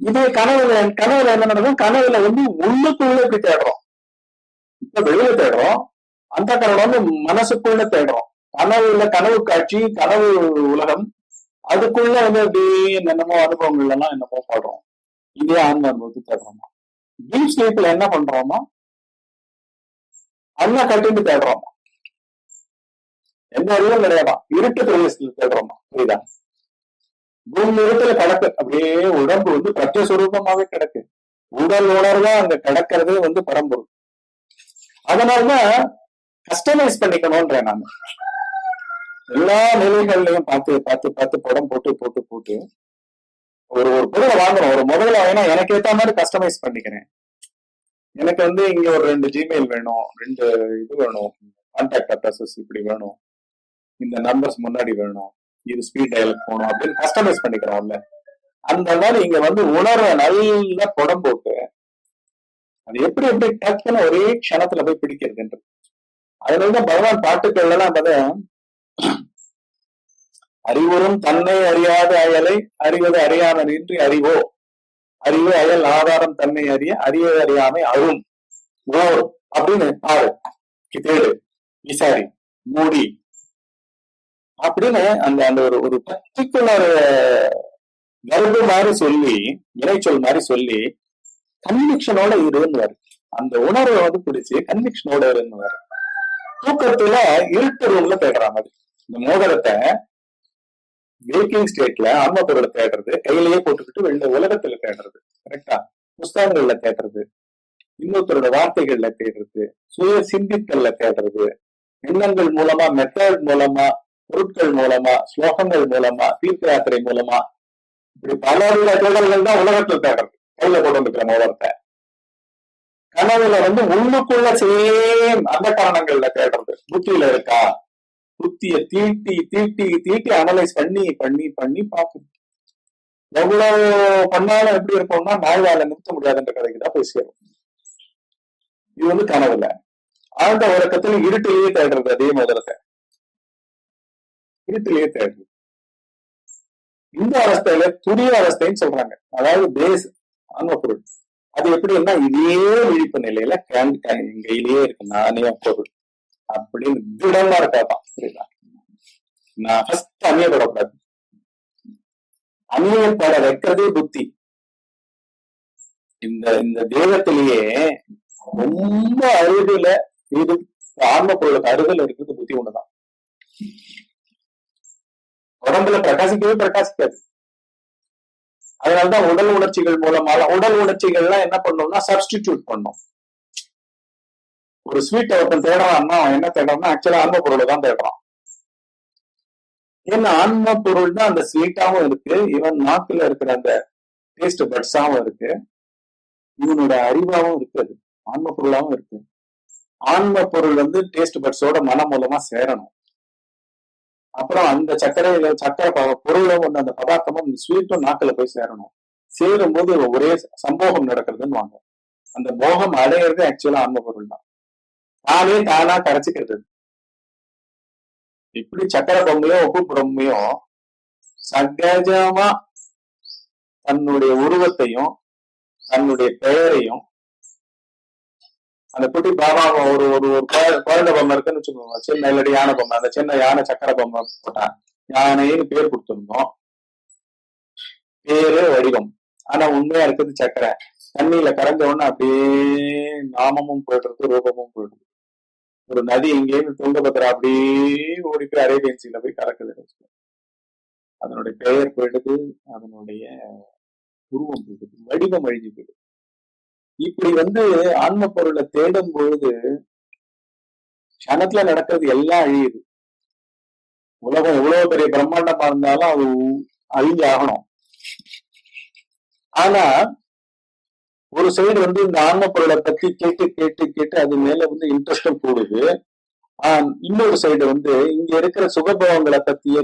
இதே கனவுல என்ன நடக்கும்? கனவுல வந்து உள்ளுக்குள்ள இப்படி தேடுறோம். இப்ப வெளியில தேடுறோம், அந்த கனவுல வந்து மனசுக்குள்ள தேடுறோம். கனவுல கனவு காட்சி, கனவு உலகம், அதுக்குள்ள வந்து அப்படியே என்னென்னமோ அனுபவங்கள் எல்லாம் என்னமோ பாடுறோம். இதே ஆன்ம அனுபவத்தை தேடுறோமா? டீப் ஸ்லீப்ல என்ன பண்றோமா? அண்ணா கட்டிட்டு தேடுறோமா? எந்த அறிவும் கிடையாதா? இருட்டு பிரதேசத்துல தேடுறோமா? புரியுதா? பூமி இருட்டுல கிடக்கு, அப்படியே உடம்பு வந்து பிரத்யஸ்வரூபமாவே கிடக்கு. உடல் உணர்வா அங்க கிடக்கிறதே வந்து பரம்பொருள். அதனாலதான் கஸ்டமைஸ் பண்ணிக்கணும்ன்ற நான் எல்லா நிலைகள்லயும் பார்த்து பார்த்து பார்த்து படம் போட்டு போட்டு போட்டு ஒரு பொருளை வாங்குறோம். ஒரு முதல்ல வாங்கினா எனக்கு ஏத்த மாதிரி கஸ்டமைஸ் பண்ணிக்கிறேன். எனக்கு வந்து இங்க ஒரு 2 ஜிமெயில் வேணும், 2 இது வேணும், கான்டாக்ட் அட்ரஸஸ் இப்படி வேணும், இந்த நம்பர்ஸ் முன்னாடி வேணும், இது ஸ்பீட் டயலுக்கு போகணும் அப்படின்னு கஸ்டமைஸ் பண்ணிக்கிறோம்ல. அந்த மாதிரி இங்க வந்து உணர்வை நல்ல படம் போட்டு அது எப்படி எப்படி டக்குன்னு ஒரே க்ஷணத்துல போய் பிடிக்கிறதுன்றது. அதனாலதான் பகவான் பாட்டுக்கள் எல்லாம் பார்த்தா, அறிவுறும் தன்னை அறியாத அயலை அறிவது அறியாமல் இன்றி அறிவோ, அறிவு அயல் ஆதாரம் தன்னை அறிய அறிய அறியாமை அரும் ஓர் அப்படின்னு ஆறு தேடு விசாரி மூடி அப்படின்னு அந்த அந்த ஒரு பர்டிகுலர் கர்ப்பு மாதிரி சொல்லி, இறைச்சொல் மாதிரி சொல்லி கன்விக்ஷனோட இருந்துவாரு. அந்த உணர்வை வந்து பிடிச்சி கன்விக்ஷனோட இருந்துவாரு. தூக்கத்துல இருட்டு ரூம்ல தேடுற மாதிரி இந்த மோதிரத்தை வேக்கிங் ஸ்டேட்ல ஆன்ம பொருளை தேடுறது, கையிலேயே போட்டுக்கிட்டு வெளில உலகத்துல தேடுறது, கரெக்டா? புஸ்தகங்கள்ல தேடுறது, இன்னொருத்தரோட வார்த்தைகள்ல தேடுறது, சுய சிந்தித்தல்ல தேடுறது, எண்ணங்கள் மூலமா மெத்தட் மூலமா பொருட்கள் மூலமா, ஸ்லோகங்கள் மூலமா, தீர்த்த யாத்திரை மூலமா, இப்படி பலவித தேடல்கள் தான் உலகத்தில் தேடுறது. கையில கொண்டு வந்துக்கிற மோதிரத்தை கனவுல உள்ளுக்குள்ள சேம் அந்த காரணங்கள்ல தேடுறது. புத்தியில இருக்கா, புத்திய தீட்டி தீட்டி தீட்டி அனலைஸ் பண்ணி பண்ணி பண்ணி பாக்குது. எவ்வளவு பண்ணாலும் எப்படி இருக்கும்னா நாய்வால நிறுத்த முடியாதுன்ற கதைக்கு தான் போய் சேரும். இது கனவுல. ஆழ்ந்த உறக்கத்துல இருட்டிலேயே தேடுறது. அதே மோதிரத்தை இருட்டிலேயே தேடுறது. இந்த அவஸ்தையில துரிய அவஸ்தைன்னு சொல்றாங்க. அதாவது பேஸ் ஆன்ம பொருள். அது எப்படின்னா இதே விழிப்பு நிலையில கையிலேயே இருக்கு, நானே பொருள் அப்படின்னு திடமா இருக்காதான். புரியுதா? நான் ஃபர்ஸ்ட் அந்நியப்படக்கூடாது. அந்நியப்பட வைக்கிறதே புத்தி. இந்த தேகத்திலேயே ரொம்ப அருகில இது ஆன்ம பொருளுக்கு அருகில் இருக்கிறது புத்தி ஒண்ணுதான். உடம்புல பிரகாசிக்கவே பிரகாசிக்காது. அதனாலதான் உடல் உணர்ச்சிகள் மூலமா, உடல் உணர்ச்சிகள்லாம் என்ன பண்ணோம்னா சப்ஸ்டிடியூட் பண்ணும். ஒரு ஸ்வீட் ஒருத்தன் தேடுறான்னா அவன் என்ன தேடுறான்னா ஆக்சுவலா ஆன்ம பொருளை தான் தேடுறான். ஏன்னா ஆன்ம பொருள் தான் அந்த ஸ்வீட்டாவும் இருக்கு, இவன் நாக்குல இருக்கிற அந்த டேஸ்ட் பட்ஸாவும் இருக்கு, இவனோட அறிவாவும் இருக்கு, அது ஆன்ம பொருளாவும் இருக்கு. ஆன்ம பொருள் டேஸ்ட் பட்ஸோட மனம் மூலமா சேரணும். அப்புறம் அந்த சக்கரை பொருளும் அந்த பதார்த்தமும் ஸ்வீட்டும் நாக்குல போய் சேரணும். சேரும் போது ஒரே சம்போகம் நடக்கிறதுன்னு வாங்க. அந்த மோகம் அடையிறது ஆக்சுவலா ஆன்ம பொருள் தான். தானே தானா கரைச்சிக்கிறது. இப்படி சக்கரை பொம்மையோ உப்பு பொம்மையோ சகஜமா தன்னுடைய உருவத்தையும் தன்னுடைய பெயரையும், அந்த குட்டி பாபா ஒரு ஒரு குழந்தை பொம்மை இருக்குன்னு வச்சுக்கோங்க, சின்ன இல்லடி யானை பொம்மை, அந்த சின்ன யானை சக்கரை பொம்மை போட்டா யானைன்னு பேர் கொடுத்துருந்தோம். பேரு வடிவம், ஆனா உண்மையா இருக்கிறது சக்கரை. தண்ணியில கரைஞ்ச உடனே அப்படியே நாமமும் போயிடுறது, ரூபமும் போயிடுது. ஒரு நதி இங்கேயிருந்து துங்கபத்ரா அப்படியே ஓடி போய் அரேபியன் சீல போய் கலக்குது. அதனுடைய பெயர் போயிடுது, அதனுடைய உருவம் போயிடுது, வடிவம் அழிஞ்சு போயிடுது. இப்படி ஆன்ம பொருளை தேடும் பொழுது கணத்துல நடக்கிறது எல்லாம் அழியுது. உலகம் எவ்வளவு பெரிய பிரம்மாண்டமா இருந்தாலும் அது அழிஞ்சு ஆகணும். ஆனா ஒரு சைடு இந்த ஆன்ம பொருளை பத்தி கேட்டு கேட்டு கேட்டு அது மேல இன்ட்ரெஸ்டும் கூடுது. இன்னொரு சைடு இங்க இருக்கிற சுகபோகங்களை பத்தியே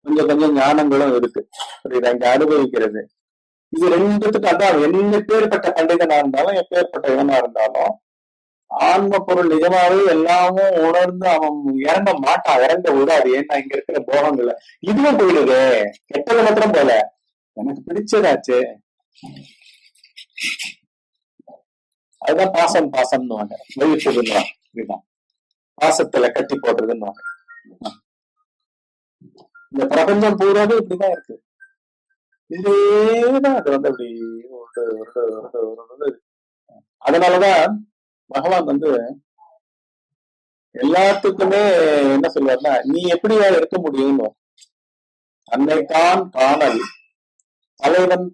கொஞ்சம் கொஞ்சம் ஞானங்களும் இருக்கு. புரியுதா? இங்க அனுபவிக்கிறது. இது ரெண்டுத்துக்கு அதான் என்ன பேர்பட்ட பண்டிதனா இருந்தாலும் எப்பேற்பட்ட இவனா இருந்தாலும் ஆன்ம பொருள் நிஜமாவே எல்லாமும் உணர்ந்து அவன் இறங்க மாட்டான், இறங்க விடாது. ஏன்னா இங்க இருக்கிற போகங்கள்ல இதுவும் போயிடுது. கெட்டது மாத்திரம் போல எனக்கு பிடிச்சதாச்சு. அதுதான் பாசம் பாசம்னு வயிற்றுதான் பாசத்துல கட்டி போடுறதுன்னு. இந்த பிரபஞ்சம் பூராவே இப்படிதான் இருக்கு. இதேதான் அது அப்படி அதனாலதான் பகவான் எல்லாத்துக்குமே என்ன சொல்வார்னா, நீ எப்படியா இருக்க முடியும்னு. தன்னைத்தான் காணல் தலைவன்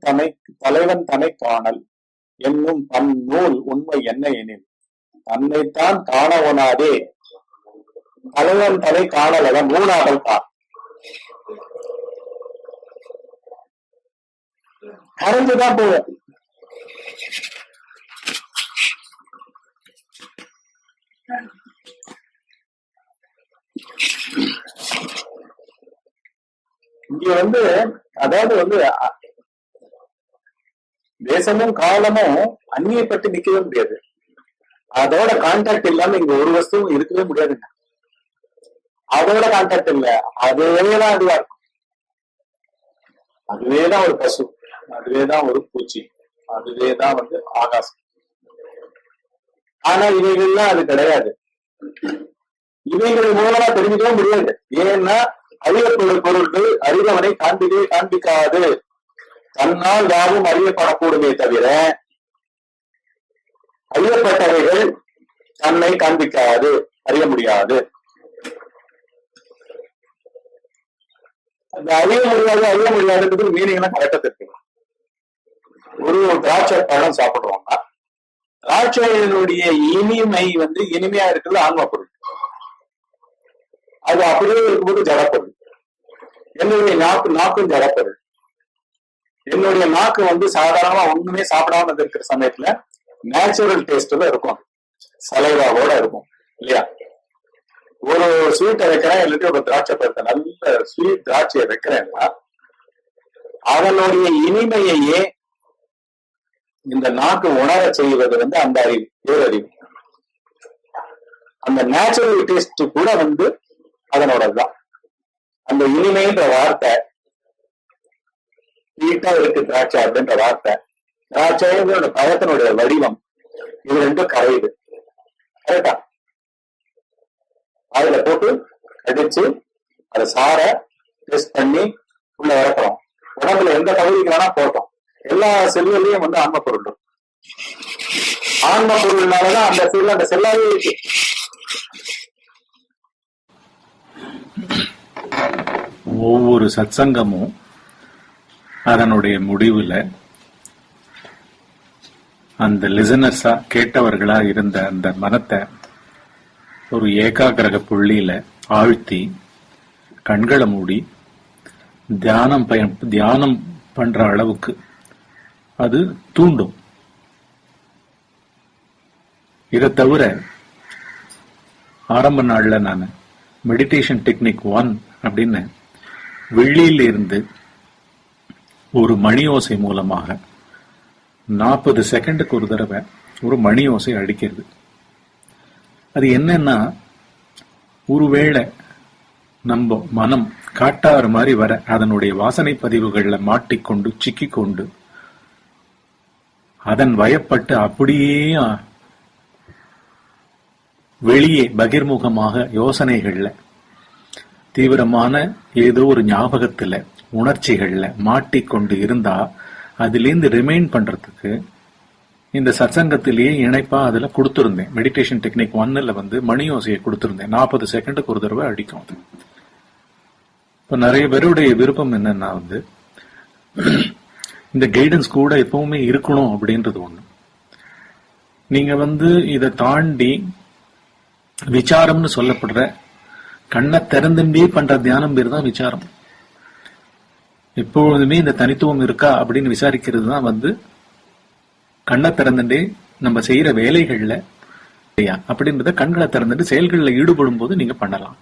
தன்னை காணல் என்னும் தன் நூல் உண்மை என்ன எனில் தன்னைத்தான் காணவனாதே தலைவன் தலை காணலவன் ஊனாதல் தான். கரைஞ்சுதான் போவேன். இங்க அதாவது தேசமும் காலமும் அந்நியப்பட்டு நிக்கவே முடியாது. அதோட கான்டாக்ட் இல்லாம இங்க ஒரு வஸ்துவும் இருக்கவே முடியாதுங்க. அதோட கான்டாக்ட் இல்ல, அதுவேதான் அதுவா இருக்கும். அதுவேதான் ஒரு பசு, அதுவேதான் ஒரு பூச்சி, அதுவேதான் ஆகாசம். ஆனா இவைகள்லாம் அது கிடையாது. இவைகள் மூலமா தெரிஞ்சுக்கவும் முடியாது. ஏன்னா அறியப்படும் பொருட்கள் அறிவவனை காண்பிக்காது. தன்னால் யாரும் அறியப்படக்கூடுமே தவிர அறியப்பட்டவைகள் தன்னை காண்பிக்காது, அறிய முடியாது. அந்த அறிய முடியாதுன்றது மீனிங்னா கரெக்டா தெரிஞ்சுக்கணும். ஒரு திராட்சை பழம் சாப்பிடுவாங்க, திராட்சையினுடைய இனிமை இனிமையா இருக்கிறது ஆன்ம பொருள். அது அப்படியே இருக்கும்போது ஜடப்பொருள். என்னுடைய நாக்கும் ஜடப்பொருள். என்னுடைய நாக்கு வந்து சாதாரணமா ஒண்ணுமே சாப்பிடாம இருக்கிற சமயத்துல நேச்சுரல் டேஸ்ட்ல இருக்கும், சலைவாவோட இருக்கும் இல்லையா. ஒரு ஸ்வீட்டை வைக்கிறேன், இல்லாட்டி ஒரு திராட்சை பழத்தை நல்ல ஸ்வீட் திராட்சையை வைக்கிறேன்னா அதனுடைய இனிமையையே இந்த நாக்கு உணர செய்வது வந்து அந்த அறிவு, பேரறிவு. அந்த நேச்சுரல் டேஸ்ட் கூட வந்து அதனோடதுதான். அந்த இனிமைன்ற வார்த்தை, ஸ்வீட்டா இருக்கு திராட்சை அப்படின்ற வார்த்தை, திராட்சையோட பழத்தினுடைய வடிவம், இது ரெண்டும் கரையுது. கரெக்டா? அதுல போட்டு அடிச்சு அதை சார டெஸ்ட் பண்ணி உள்ள இறக்குறோம். உடம்புல எந்த பகுதிக்கு வேணா போட்டோம். எல்லா செல்லுலையும் வந்து ஆன்ம பொருள் இருக்கும். ஆன்ம பொருள்னாலதான் அந்த செல் அந்த செல்லாவே இருக்கு. ஒவ்வொரு சத்சங்கமும் அதனுடைய முடிவுல அந்த லிசனர்ஸா கேட்டவர்களா இருந்த அந்த மனத்தை ஒரு ஏகாகிரக புள்ளியில ஆழ்த்தி கண்களை மூடி தியானம் பண்ற அளவுக்கு அது தூண்டும். இதை தவிர ஆரம்ப நாள்ல நான் மெடிடேஷன் டெக்னிக் 1 அப்படின்னு வெள்ளியில இருந்து ஒரு மணி ஓசை மூலமாக 40 செகண்டுக்கு ஒரு தடவை ஒரு மணி ஓசை அடிக்கிறது. அது என்னன்னா, ஒருவேளை நம்ம மனம் காட்டாறு மாதிரி வர அதனுடைய வாசனை பதிவுகள்ல மாட்டிக்கொண்டு சிக்கிக்கொண்டு அதன் வயப்பட்டு அப்படியே வெளியே பகிர்முகமாக யோசனைகள்ல தீவிரமான ஏதோ ஒரு ஞாபகத்துல உணர்ச்சிகள்ல மாட்டிக்கொண்டு இருந்தா அதிலிருந்து ரிமைண்ட் பண்றதுக்கு இந்த சத்சங்கத்திலேயே இணைப்பா அதுல கொடுத்திருந்தேன். மெடிடேஷன் டெக்னிக் 1ல வந்து மணி ஓசையை கொடுத்திருந்தேன். 40 செகண்டுக்கு ஒரு தடவை அடிக்கும் அது. இப்ப நிறைய பேருடைய விருப்பம் என்னன்னா வந்து இந்த கைடன்ஸ் கூட எப்பவுமே இருக்கணும் அப்படின்றது ஒண்ணு. நீங்க வந்து இதை தாண்டி விசாரம்னு சொல்லப்படுற கண்ணை திறந்துட்டே பண்ற தியானம் பேர் தான் விசாரம். எப்பொழுதுமே இந்த தனித்துவம் இருக்கா அப்படின்னு விசாரிக்கிறது தான் வந்து கண்ணை திறந்துட்டே நம்ம செய்யற வேலைகள்ல அப்படின்றத கண்களை திறந்துட்டு செயல்கள்ல ஈடுபடும் போது நீங்க பண்ணலாம்.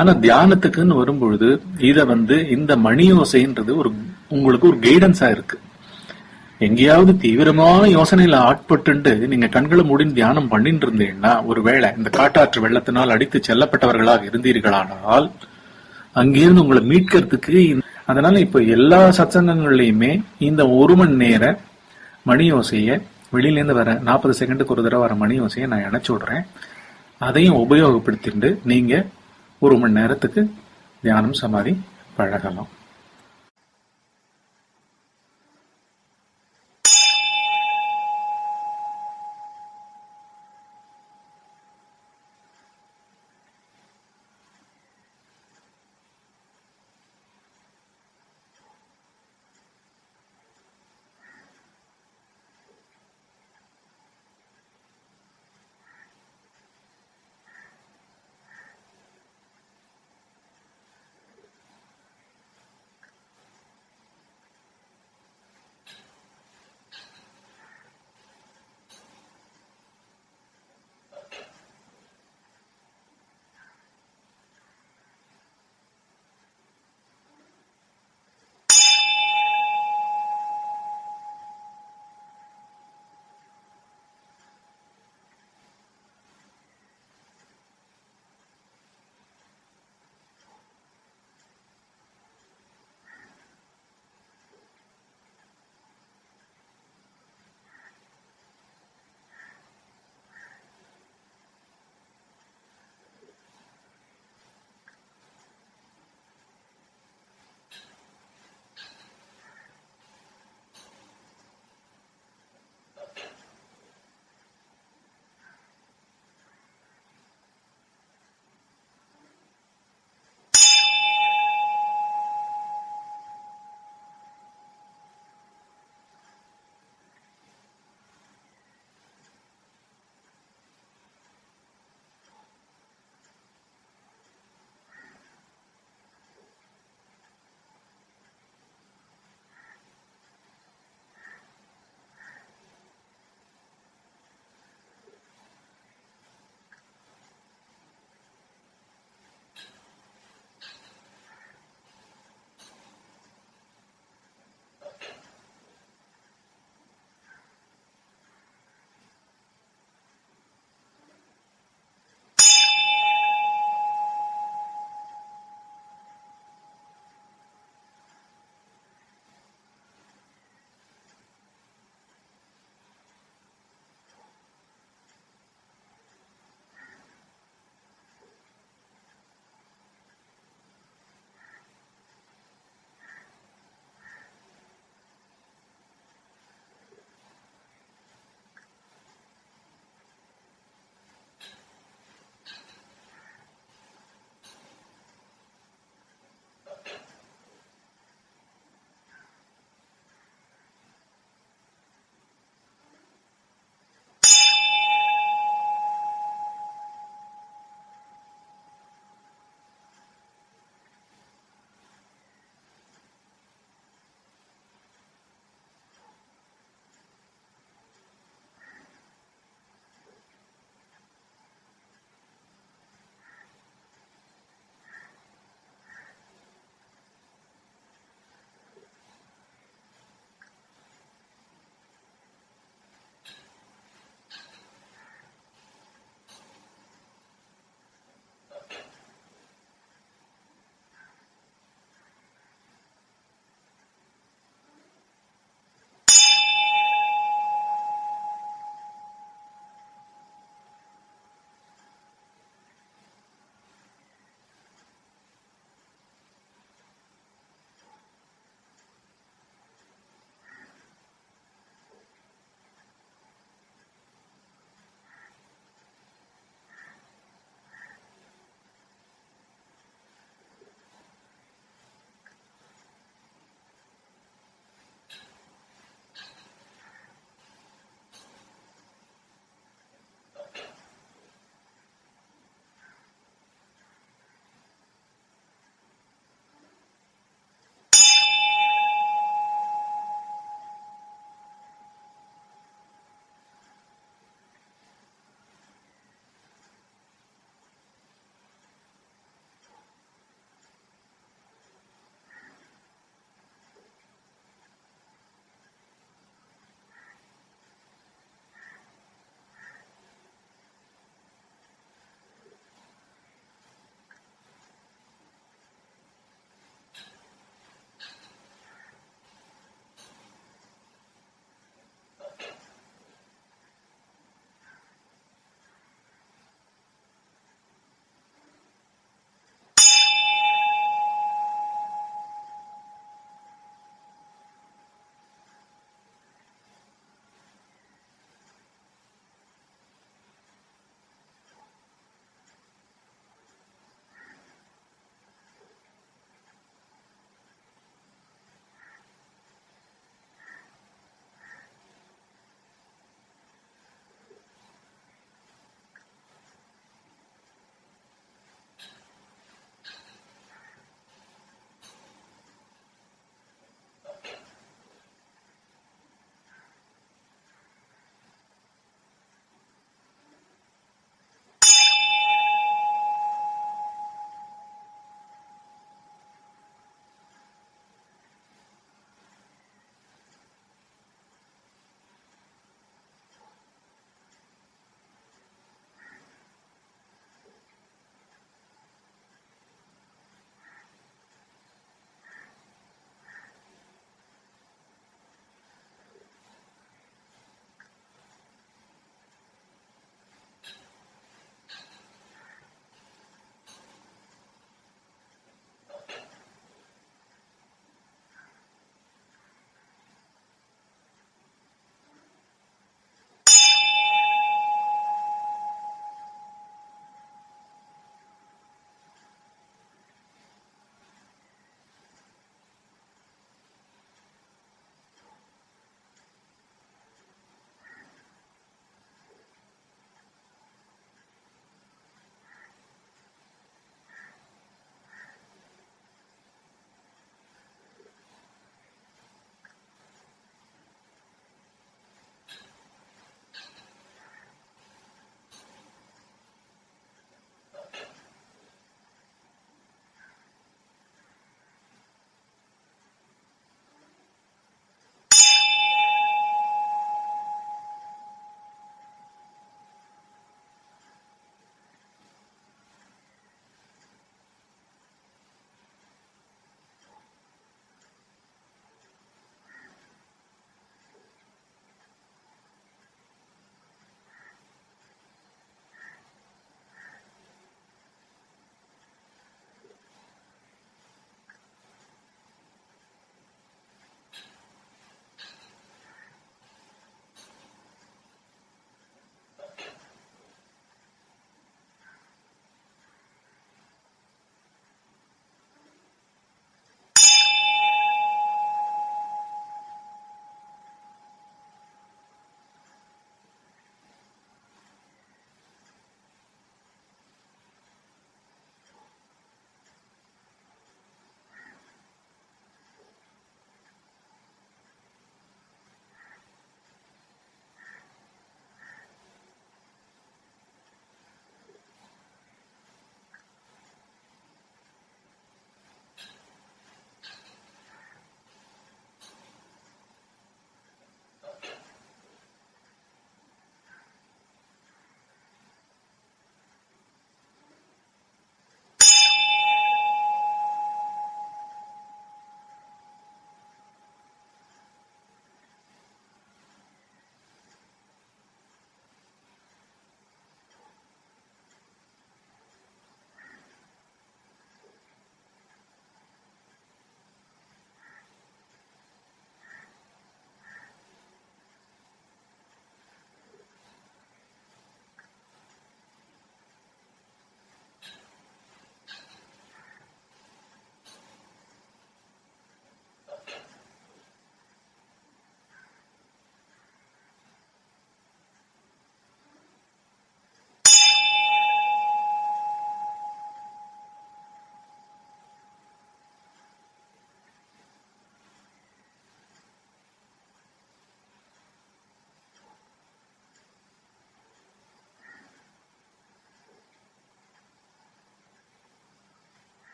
ஆனா தியானத்துக்குன்னு வரும்பொழுது இத வந்து இந்த மணி யோசைன்றது ஒரு உங்களுக்கு ஒரு கைடன்ஸா இருக்கு. எங்கேயாவது தீவிரமான யோசனையில ஆட்பட்டு நீங்க கண்களை மூடின்னு தியானம் பண்ணிட்டு இருந்தீங்கன்னா, ஒருவேளை இந்த காட்டாற்று வெள்ளத்தினால் அடித்து செல்லப்பட்டவர்களாக இருந்தீர்களானால் அங்கிருந்து உங்களை மீட்கிறதுக்கு. அதனால இப்ப எல்லா சத்சங்கங்கள்லயுமே இந்த 1 மணி நேர மணி யோசைய வெளியில இருந்து வர 40 செகண்டுக்கு ஒரு தடவை வர மணி யோசையை நான் இணைச்சு விடுறேன். அதையும் உபயோகப்படுத்திட்டு நீங்க 1 மணி நேரத்துக்கு தியானம் சமாதி பழகலாம்.